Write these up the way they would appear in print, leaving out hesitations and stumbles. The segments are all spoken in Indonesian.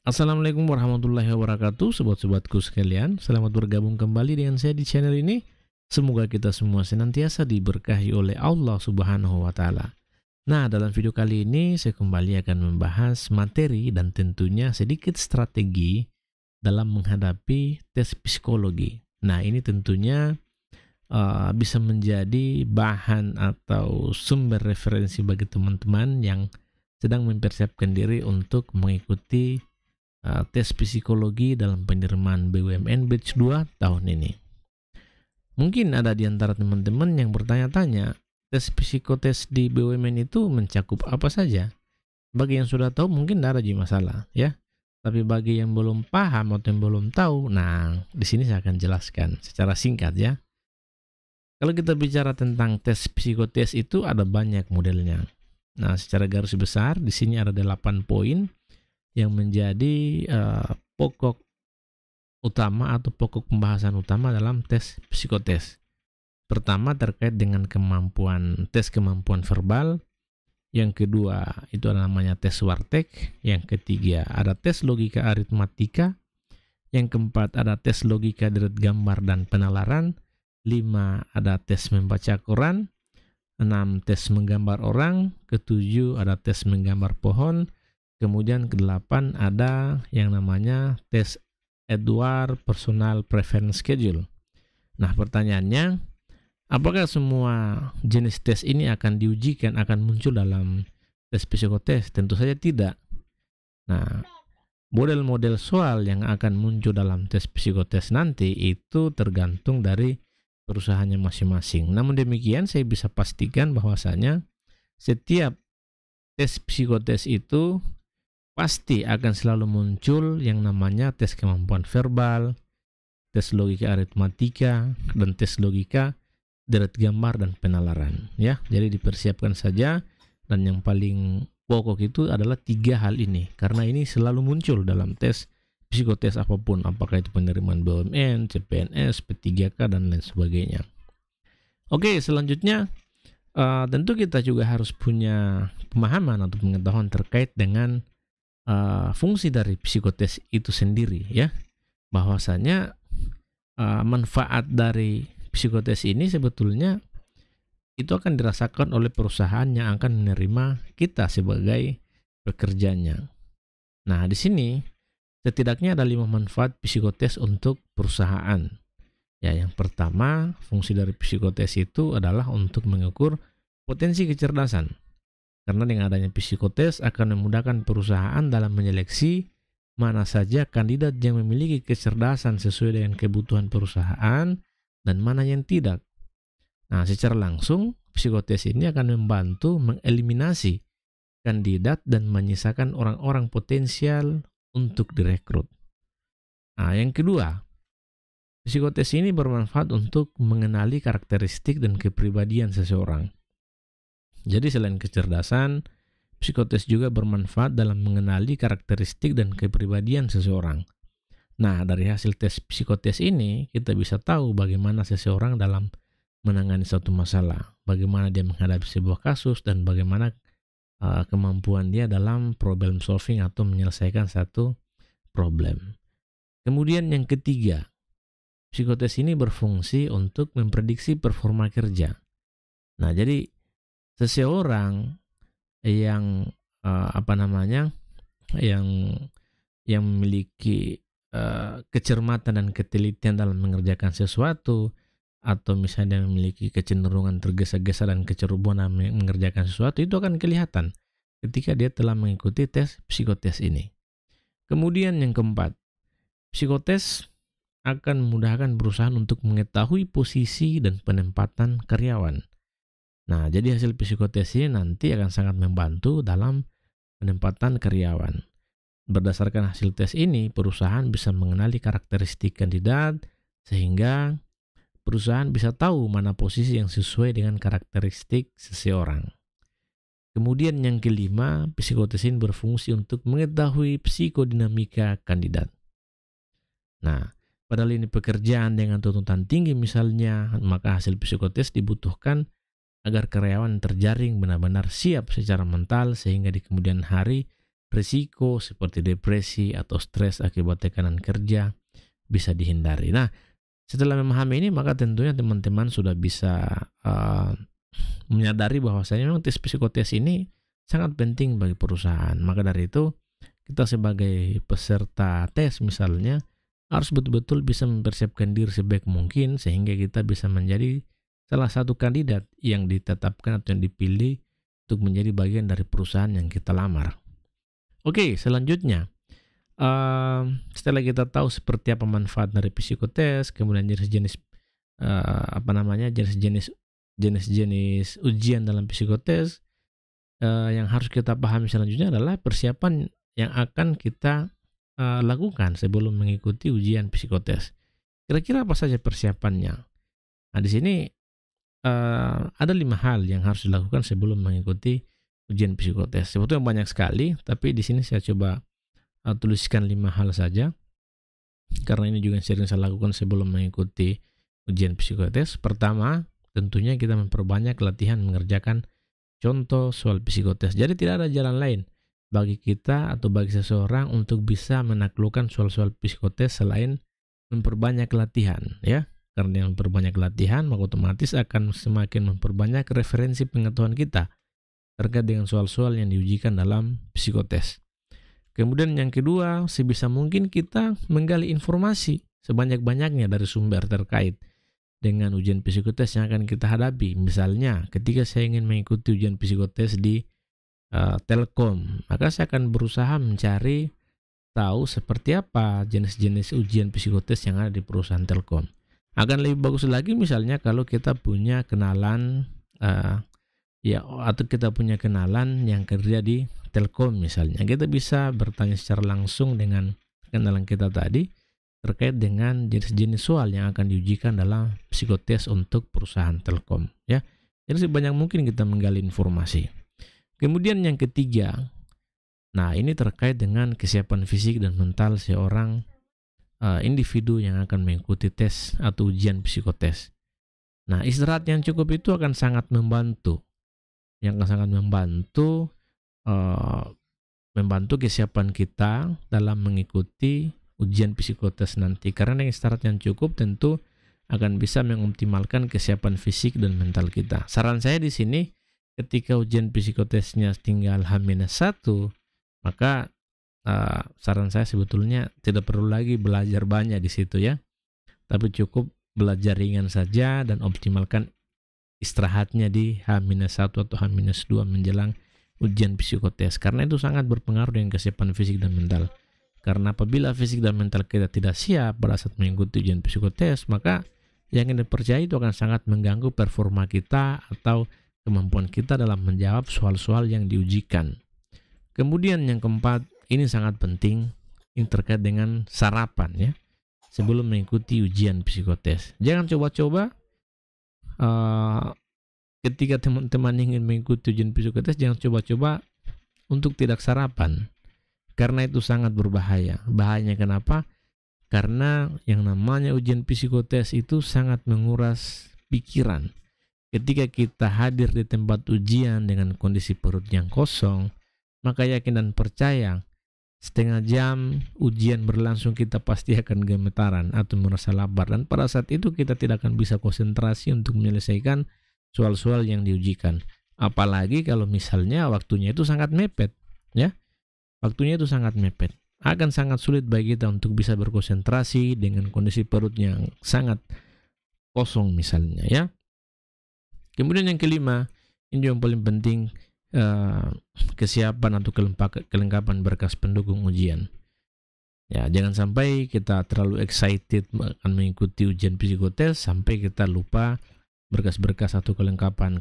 Assalamualaikum warahmatullahi wabarakatuh, sobat-sobatku sekalian. Selamat bergabung kembali dengan saya di channel ini. Semoga kita semua senantiasa diberkahi oleh Allah Subhanahu wa Ta'ala. Nah, dalam video kali ini saya kembali akan membahas materi dan tentunya sedikit strategi dalam menghadapi tes psikologi. Nah, ini tentunya bisa menjadi bahan atau sumber referensi bagi teman-teman yang sedang mempersiapkan diri untuk mengikuti tes psikologi dalam penerimaan BUMN Batch 2 tahun ini. Mungkin ada di antara teman-teman yang bertanya-tanya, tes psikotes di BUMN itu mencakup apa saja? Bagi yang sudah tahu mungkin tidak ada masalah ya. Tapi bagi yang belum paham atau yang belum tahu, nah di sini saya akan jelaskan secara singkat ya. Kalau kita bicara tentang tes psikotes itu ada banyak modelnya. Nah, secara garis besar di sini ada 8 poin yang menjadi pokok utama atau pokok pembahasan utama dalam tes psikotes. Pertama terkait dengan tes kemampuan verbal. Yang kedua itu namanya tes Wartek. Yang ketiga ada tes logika aritmatika. Yang keempat ada tes logika deret gambar dan penalaran. 5 ada tes membaca Quran. 6 tes menggambar orang. Ketujuh ada tes menggambar pohon. Kemudian ke-8 ada yang namanya tes Edward Personal Preference Schedule. Nah, pertanyaannya, apakah semua jenis tes ini akan diujikan, akan muncul dalam tes psikotes? Tentu saja tidak. Nah, model-model soal yang akan muncul dalam tes psikotes nanti itu tergantung dari perusahaannya masing-masing. Namun demikian, saya bisa pastikan bahwasanya setiap tes psikotes itu pasti akan selalu muncul yang namanya tes kemampuan verbal, tes logika aritmatika, dan tes logika deret gambar dan penalaran. Ya, jadi dipersiapkan saja. Dan yang paling pokok itu adalah 3 hal ini, karena ini selalu muncul dalam tes psikotes apapun, apakah itu penerimaan BUMN, CPNS, P3K, dan lain sebagainya. Oke, selanjutnya tentu kita juga harus punya pemahaman atau pengetahuan terkait dengan fungsi dari psikotes itu sendiri ya, bahwasanya manfaat dari psikotes ini sebetulnya itu akan dirasakan oleh perusahaan yang akan menerima kita sebagai pekerjanya. Nah, di sini setidaknya ada 5 manfaat psikotes untuk perusahaan. Ya, yang pertama, fungsi dari psikotes itu adalah untuk mengukur potensi kecerdasan. Karena dengan adanya psikotes akan memudahkan perusahaan dalam menyeleksi mana saja kandidat yang memiliki kecerdasan sesuai dengan kebutuhan perusahaan dan mana yang tidak. Nah, secara langsung psikotes ini akan membantu mengeliminasi kandidat dan menyisakan orang-orang potensial untuk direkrut. Nah, yang kedua, psikotes ini bermanfaat untuk mengenali karakteristik dan kepribadian seseorang. Jadi selain kecerdasan, psikotes juga bermanfaat dalam mengenali karakteristik dan kepribadian seseorang. Nah, dari hasil tes psikotes ini, kita bisa tahu bagaimana seseorang dalam menangani suatu masalah, bagaimana dia menghadapi sebuah kasus, dan bagaimana kemampuan dia dalam problem solving atau menyelesaikan satu problem. Kemudian yang ketiga, psikotes ini berfungsi untuk memprediksi performa kerja. Nah, jadi seseorang yang yang memiliki kecermatan dan ketelitian dalam mengerjakan sesuatu, atau misalnya memiliki kecenderungan tergesa-gesa dan kecerobohan dalam mengerjakan sesuatu, itu akan kelihatan ketika dia telah mengikuti tes psikotes ini. Kemudian yang keempat, psikotes akan memudahkan perusahaan untuk mengetahui posisi dan penempatan karyawan. Nah, jadi hasil psikotes ini nanti akan sangat membantu dalam penempatan karyawan. Berdasarkan hasil tes ini, perusahaan bisa mengenali karakteristik kandidat sehingga perusahaan bisa tahu mana posisi yang sesuai dengan karakteristik seseorang. Kemudian yang kelima, psikotes ini berfungsi untuk mengetahui psikodinamika kandidat. Nah, padahal ini pekerjaan dengan tuntutan tinggi misalnya, maka hasil psikotes dibutuhkan agar karyawan terjaring benar-benar siap secara mental sehingga di kemudian hari risiko seperti depresi atau stres akibat tekanan kerja bisa dihindari. Nah, setelah memahami ini, maka tentunya teman-teman sudah bisa menyadari bahwasanya memang tes psikotes ini sangat penting bagi perusahaan. Maka dari itu, kita sebagai peserta tes misalnya harus betul-betul bisa mempersiapkan diri sebaik mungkin sehingga kita bisa menjadi salah satu kandidat yang ditetapkan atau yang dipilih untuk menjadi bagian dari perusahaan yang kita lamar. Oke, selanjutnya, setelah kita tahu seperti apa manfaat dari psikotes, kemudian jenis-jenis jenis-jenis ujian dalam psikotes, yang harus kita pahami selanjutnya adalah persiapan yang akan kita lakukan sebelum mengikuti ujian psikotes. Kira-kira apa saja persiapannya? Nah, di sini ada 5 hal yang harus dilakukan sebelum mengikuti ujian psikotes. Sebetulnya banyak sekali, tapi di sini saya coba tuliskan 5 hal saja, karena ini juga yang sering saya lakukan sebelum mengikuti ujian psikotes. Pertama, tentunya kita memperbanyak latihan mengerjakan contoh soal psikotes. Jadi tidak ada jalan lain bagi kita atau bagi seseorang untuk bisa menaklukkan soal-soal psikotes selain memperbanyak latihan, ya. Karena yang memperbanyak latihan, maka otomatis akan semakin memperbanyak referensi pengetahuan kita terkait dengan soal-soal yang diujikan dalam psikotes. Kemudian yang kedua, sebisa mungkin kita menggali informasi sebanyak-banyaknya dari sumber terkait dengan ujian psikotes yang akan kita hadapi. Misalnya, ketika saya ingin mengikuti ujian psikotes di Telkom, maka saya akan berusaha mencari tahu seperti apa jenis-jenis ujian psikotes yang ada di perusahaan Telkom. Akan lebih bagus lagi misalnya kalau kita punya kenalan atau kita punya kenalan yang kerja di Telkom misalnya, kita bisa bertanya secara langsung dengan kenalan kita tadi terkait dengan jenis-jenis soal yang akan diujikan dalam psikotes untuk perusahaan Telkom, ya. Jadi sebanyak mungkin kita menggali informasi. Kemudian yang ketiga, nah ini terkait dengan kesiapan fisik dan mental seorang individu yang akan mengikuti tes atau ujian psikotes. Nah, istirahat yang cukup itu akan sangat membantu, membantu kesiapan kita dalam mengikuti ujian psikotes nanti. Karena dengan istirahat yang cukup tentu akan bisa mengoptimalkan kesiapan fisik dan mental kita. Saran saya di sini, ketika ujian psikotesnya tinggal H-1, maka saran saya sebetulnya tidak perlu lagi belajar banyak di situ, ya. Tapi cukup belajar ringan saja dan optimalkan istirahatnya di H-1 atau H-2 menjelang ujian psikotes. Karena itu sangat berpengaruh dengan kesiapan fisik dan mental. Karena apabila fisik dan mental kita tidak siap pada saat mengikuti ujian psikotes, maka yang ingin dipercaya itu akan sangat mengganggu performa kita atau kemampuan kita dalam menjawab soal-soal yang diujikan. Kemudian yang keempat, ini sangat penting, ini terkait dengan sarapan, ya, sebelum mengikuti ujian psikotes. Jangan coba-coba ketika teman-teman ingin mengikuti ujian psikotes, jangan coba-coba untuk tidak sarapan, karena itu sangat berbahaya. Bahayanya kenapa? Karena yang namanya ujian psikotes itu sangat menguras pikiran. Ketika kita hadir di tempat ujian dengan kondisi perut yang kosong, maka yakin dan percaya setengah jam ujian berlangsung kita pasti akan gemetaran atau merasa lapar, dan pada saat itu kita tidak akan bisa konsentrasi untuk menyelesaikan soal-soal yang diujikan. Apalagi kalau misalnya waktunya itu sangat mepet, ya. Waktunya itu sangat mepet. Akan sangat sulit bagi kita untuk bisa berkonsentrasi dengan kondisi perut yang sangat kosong misalnya, ya. Kemudian yang kelima, ini yang paling penting, kesiapan atau kelengkapan berkas pendukung ujian. Ya, jangan sampai kita terlalu excited akan mengikuti ujian psikotes sampai kita lupa berkas-berkas atau kelengkapan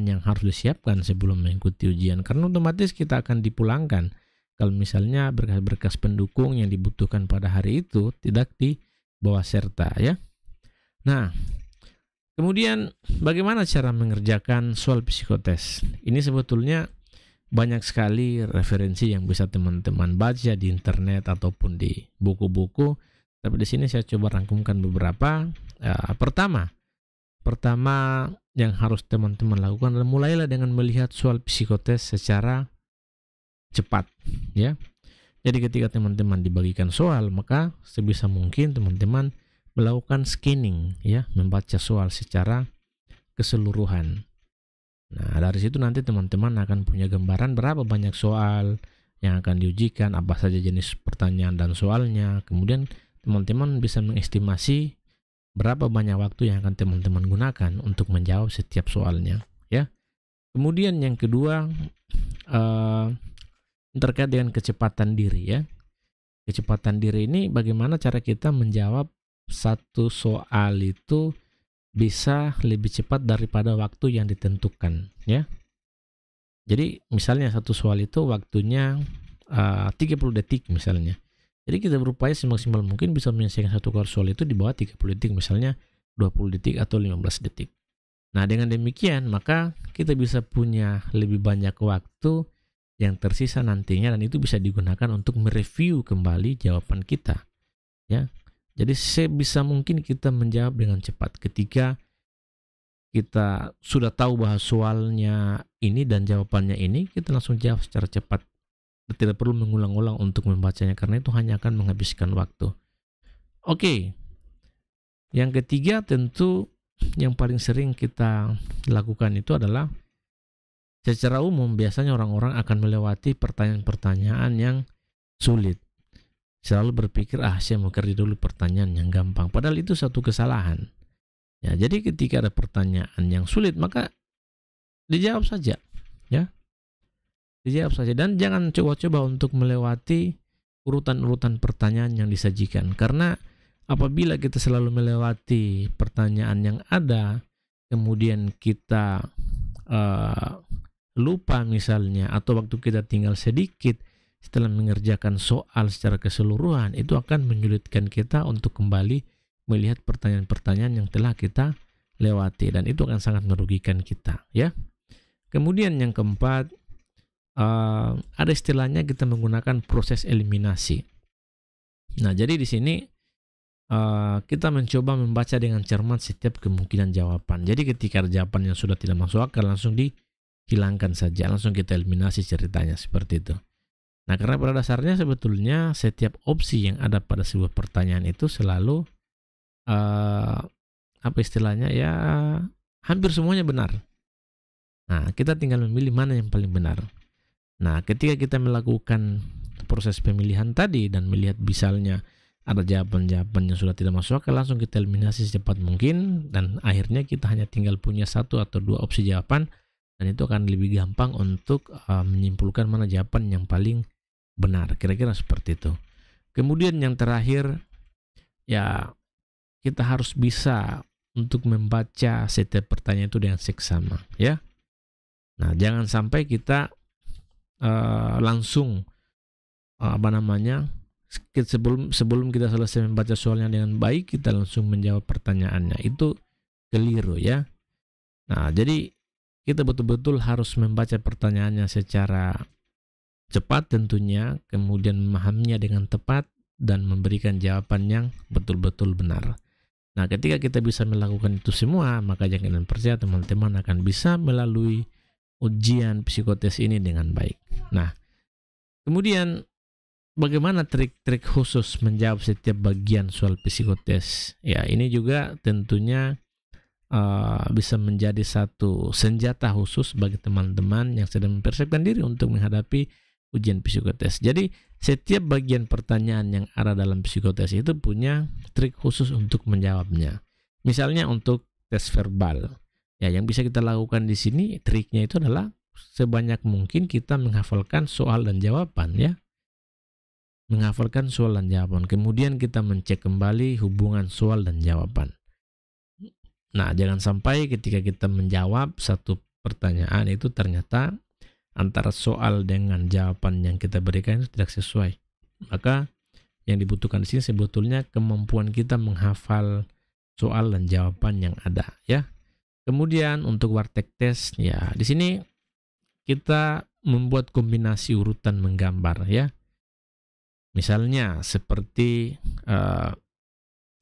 yang harus disiapkan sebelum mengikuti ujian. Karena otomatis kita akan dipulangkan kalau misalnya berkas-berkas pendukung yang dibutuhkan pada hari itu tidak dibawa serta, ya. Nah, kemudian bagaimana cara mengerjakan soal psikotes? Ini sebetulnya banyak sekali referensi yang bisa teman-teman baca di internet ataupun di buku-buku. Tapi di sini saya coba rangkumkan beberapa. Pertama yang harus teman-teman lakukan adalah mulailah dengan melihat soal psikotes secara cepat, ya. Jadi ketika teman-teman dibagikan soal, maka sebisa mungkin teman-teman melakukan scanning, ya, membaca soal secara keseluruhan. Nah, dari situ nanti teman-teman akan punya gambaran berapa banyak soal yang akan diujikan, apa saja jenis pertanyaan dan soalnya. Kemudian teman-teman bisa mengestimasi berapa banyak waktu yang akan teman-teman gunakan untuk menjawab setiap soalnya, ya. Kemudian yang kedua, terkait dengan kecepatan diri, ya. Kecepatan diri ini bagaimana cara kita menjawab satu soal itu bisa lebih cepat daripada waktu yang ditentukan, ya. Jadi misalnya satu soal itu waktunya 30 detik misalnya. Jadi kita berupaya semaksimal mungkin bisa menyelesaikan satu soal itu di bawah 30 detik, misalnya 20 detik atau 15 detik. Nah, dengan demikian maka kita bisa punya lebih banyak waktu yang tersisa nantinya, dan itu bisa digunakan untuk mereview kembali jawaban kita, ya. Jadi sebisa mungkin kita menjawab dengan cepat. Ketika kita sudah tahu bahwa soalnya ini dan jawabannya ini, kita langsung jawab secara cepat. Tidak perlu mengulang-ulang untuk membacanya, karena itu hanya akan menghabiskan waktu. Oke. Yang ketiga, tentu yang paling sering kita lakukan itu adalah secara umum biasanya orang-orang akan melewati pertanyaan-pertanyaan yang sulit. Selalu berpikir, saya mau kerja dulu pertanyaan yang gampang. Padahal itu satu kesalahan. Ya, jadi ketika ada pertanyaan yang sulit, maka dijawab saja, ya. Dijawab saja, dan jangan coba-coba untuk melewati urutan-urutan pertanyaan yang disajikan. Karena apabila kita selalu melewati pertanyaan yang ada, kemudian kita lupa misalnya, atau waktu kita tinggal sedikit setelah mengerjakan soal secara keseluruhan, itu akan menyulitkan kita untuk kembali melihat pertanyaan-pertanyaan yang telah kita lewati, dan itu akan sangat merugikan kita, ya. Kemudian yang keempat, ada istilahnya kita menggunakan proses eliminasi. Nah, jadi di sini kita mencoba membaca dengan cermat setiap kemungkinan jawaban. Jadi ketika ada jawaban yang sudah tidak masuk akal, langsung dihilangkan saja, langsung kita eliminasi ceritanya, seperti itu. Nah, karena pada dasarnya sebetulnya setiap opsi yang ada pada sebuah pertanyaan itu selalu apa istilahnya, ya, hampir semuanya benar. Nah, kita tinggal memilih mana yang paling benar. Nah, ketika kita melakukan proses pemilihan tadi dan melihat misalnya ada jawaban-jawaban yang sudah tidak masuk akal, langsung kita eliminasi secepat mungkin, dan akhirnya kita hanya tinggal punya satu atau dua opsi jawaban, dan itu akan lebih gampang untuk menyimpulkan mana jawaban yang paling benar. Kira-kira seperti itu. Kemudian yang terakhir, ya, kita harus bisa untuk membaca setiap pertanyaan itu dengan seksama, ya. Nah, jangan sampai kita langsung sebelum kita selesai membaca soalnya dengan baik, kita langsung menjawab pertanyaannya. Itu keliru, ya. Nah, jadi kita betul-betul harus membaca pertanyaannya secara cepat tentunya, kemudian memahaminya dengan tepat, dan memberikan jawaban yang betul-betul benar. Nah, ketika kita bisa melakukan itu semua, maka jangan percaya teman-teman akan bisa melalui ujian psikotes ini dengan baik. Nah, kemudian bagaimana trik-trik khusus menjawab setiap bagian soal psikotes? Ya, ini juga tentunya bisa menjadi satu senjata khusus bagi teman-teman yang sedang mempersiapkan diri untuk menghadapi ujian psikotes. Jadi setiap bagian pertanyaan yang ada dalam psikotes itu punya trik khusus untuk menjawabnya. Misalnya untuk tes verbal, ya, yang bisa kita lakukan di sini triknya itu adalah sebanyak mungkin kita menghafalkan soal dan jawaban, ya. Menghafalkan soal dan jawaban. Kemudian kita mencek kembali hubungan soal dan jawaban. Nah, jangan sampai ketika kita menjawab satu pertanyaan itu ternyata antara soal dengan jawaban yang kita berikan itu tidak sesuai. Maka yang dibutuhkan di sini sebetulnya kemampuan kita menghafal soal dan jawaban yang ada, ya. Kemudian untuk wartek tes, ya, di sini kita membuat kombinasi urutan menggambar, ya. Misalnya seperti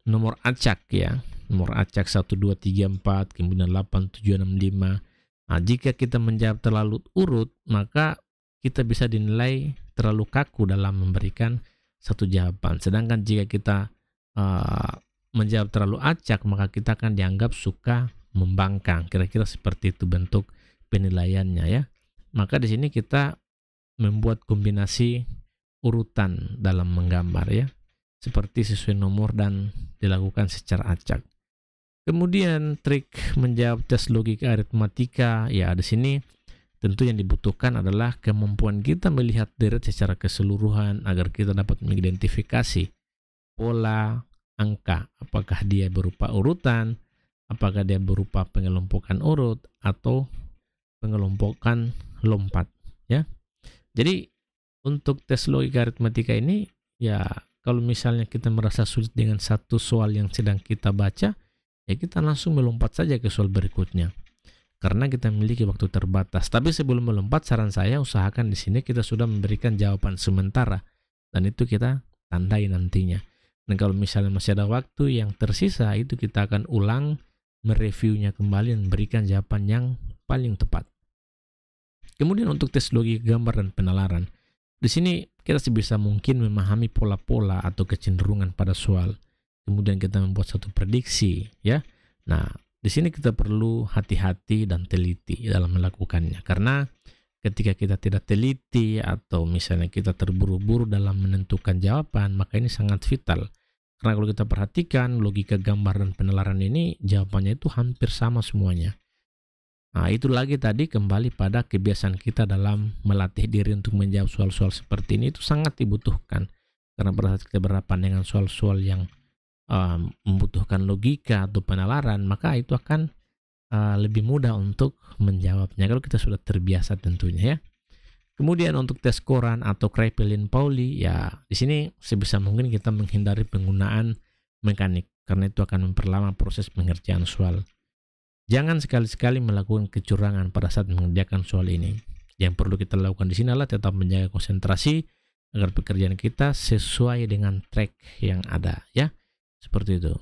nomor acak, ya. Nomor acak 1, 2, 3, 4, kemudian 8, 7, 6, 5. Nah, jika kita menjawab terlalu urut, maka kita bisa dinilai terlalu kaku dalam memberikan satu jawaban. Sedangkan jika kita menjawab terlalu acak, maka kita akan dianggap suka membangkang. Kira-kira seperti itu bentuk penilaiannya ya. Maka di sini kita membuat kombinasi urutan dalam menggambar ya, seperti sesuai nomor dan dilakukan secara acak. Kemudian trik menjawab tes logika aritmatika, ya di sini tentu yang dibutuhkan adalah kemampuan kita melihat deret secara keseluruhan agar kita dapat mengidentifikasi pola angka, apakah dia berupa urutan, apakah dia berupa pengelompokan urut atau pengelompokan lompat ya. Jadi untuk tes logika aritmatika ini ya, kalau misalnya kita merasa sulit dengan satu soal yang sedang kita baca, ya kita langsung melompat saja ke soal berikutnya karena kita memiliki waktu terbatas. Tapi sebelum melompat, saran saya usahakan di sini kita sudah memberikan jawaban sementara dan itu kita tandai nantinya. Dan kalau misalnya masih ada waktu yang tersisa, itu kita akan ulang mereviewnya kembali dan memberikan jawaban yang paling tepat. Kemudian untuk tes logika gambar dan penalaran, di sini kita sebisa mungkin memahami pola-pola atau kecenderungan pada soal. Kemudian kita membuat satu prediksi ya. Nah, di sini kita perlu hati-hati dan teliti dalam melakukannya, karena ketika kita tidak teliti atau misalnya kita terburu-buru dalam menentukan jawaban, maka ini sangat vital. Karena kalau kita perhatikan logika gambar dan penalaran ini, jawabannya itu hampir sama semuanya. Nah, itu lagi tadi kembali pada kebiasaan kita dalam melatih diri untuk menjawab soal-soal seperti ini, itu sangat dibutuhkan. Karena pada saat kita berhadapan dengan soal-soal yang membutuhkan logika atau penalaran, maka itu akan lebih mudah untuk menjawabnya kalau kita sudah terbiasa tentunya ya. Kemudian untuk tes Coran atau Kraepelin-Pauli, ya di sini sebisa mungkin kita menghindari penggunaan mekanik karena itu akan memperlama proses pengerjaan soal. Jangan sekali-sekali melakukan kecurangan pada saat mengerjakan soal ini. Yang perlu kita lakukan di sini adalah tetap menjaga konsentrasi agar pekerjaan kita sesuai dengan track yang ada ya. Seperti itu.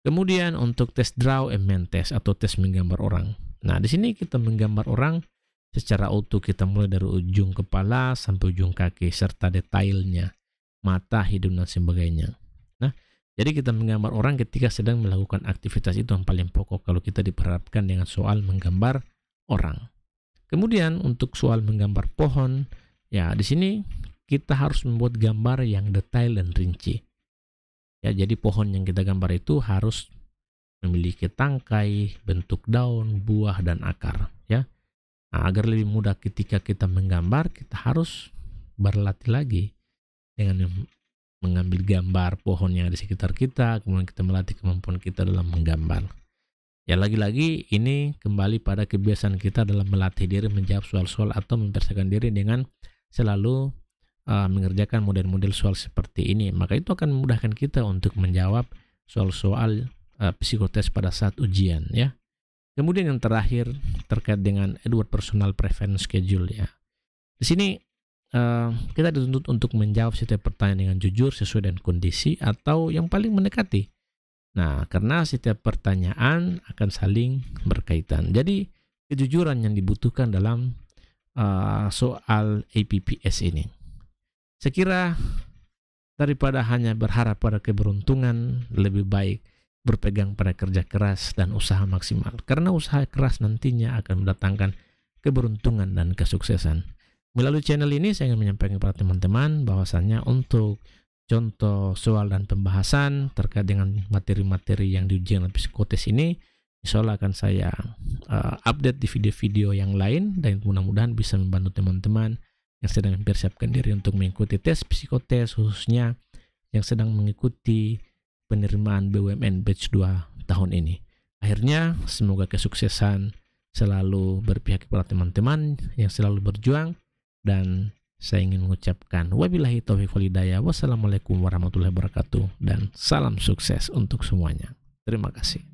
Kemudian untuk tes draw and main test atau tes menggambar orang. Nah, di sini kita menggambar orang secara utuh, kita mulai dari ujung kepala sampai ujung kaki serta detailnya, mata, hidung dan sebagainya. Nah, jadi kita menggambar orang ketika sedang melakukan aktivitas, itu yang paling pokok kalau kita diperhadapkan dengan soal menggambar orang. Kemudian untuk soal menggambar pohon, ya di sini kita harus membuat gambar yang detail dan rinci. Ya, jadi pohon yang kita gambar itu harus memiliki tangkai, bentuk daun, buah, dan akar. Ya, nah, agar lebih mudah ketika kita menggambar, kita harus berlatih lagi dengan mengambil gambar pohon yang ada di sekitar kita, kemudian kita melatih kemampuan kita dalam menggambar. Ya, lagi-lagi ini kembali pada kebiasaan kita dalam melatih diri menjawab soal-soal atau mempersiapkan diri dengan selalu mengerjakan model-model soal seperti ini, maka itu akan memudahkan kita untuk menjawab soal-soal psikotes pada saat ujian ya. Kemudian yang terakhir terkait dengan Edward Personal Preference Schedule ya. Di sini kita dituntut untuk menjawab setiap pertanyaan dengan jujur sesuai dengan kondisi atau yang paling mendekati. Nah, karena setiap pertanyaan akan saling berkaitan. Jadi kejujuran yang dibutuhkan dalam soal APPS ini. Saya kira daripada hanya berharap pada keberuntungan, lebih baik berpegang pada kerja keras dan usaha maksimal. Karena usaha keras nantinya akan mendatangkan keberuntungan dan kesuksesan. Melalui channel ini saya ingin menyampaikan kepada teman-teman bahwasannya untuk contoh soal dan pembahasan terkait dengan materi-materi yang diuji dalam psikotes ini, insya Allah akan saya update di video-video yang lain dan mudah-mudahan bisa membantu teman-teman yang sedang mempersiapkan diri untuk mengikuti tes psikotes, khususnya yang sedang mengikuti penerimaan BUMN batch 2 tahun ini. Akhirnya semoga kesuksesan selalu berpihak kepada teman-teman yang selalu berjuang, dan saya ingin mengucapkan wabillahi taufiq wal hidayah. Wassalamualaikum warahmatullahi wabarakatuh dan salam sukses untuk semuanya. Terima kasih.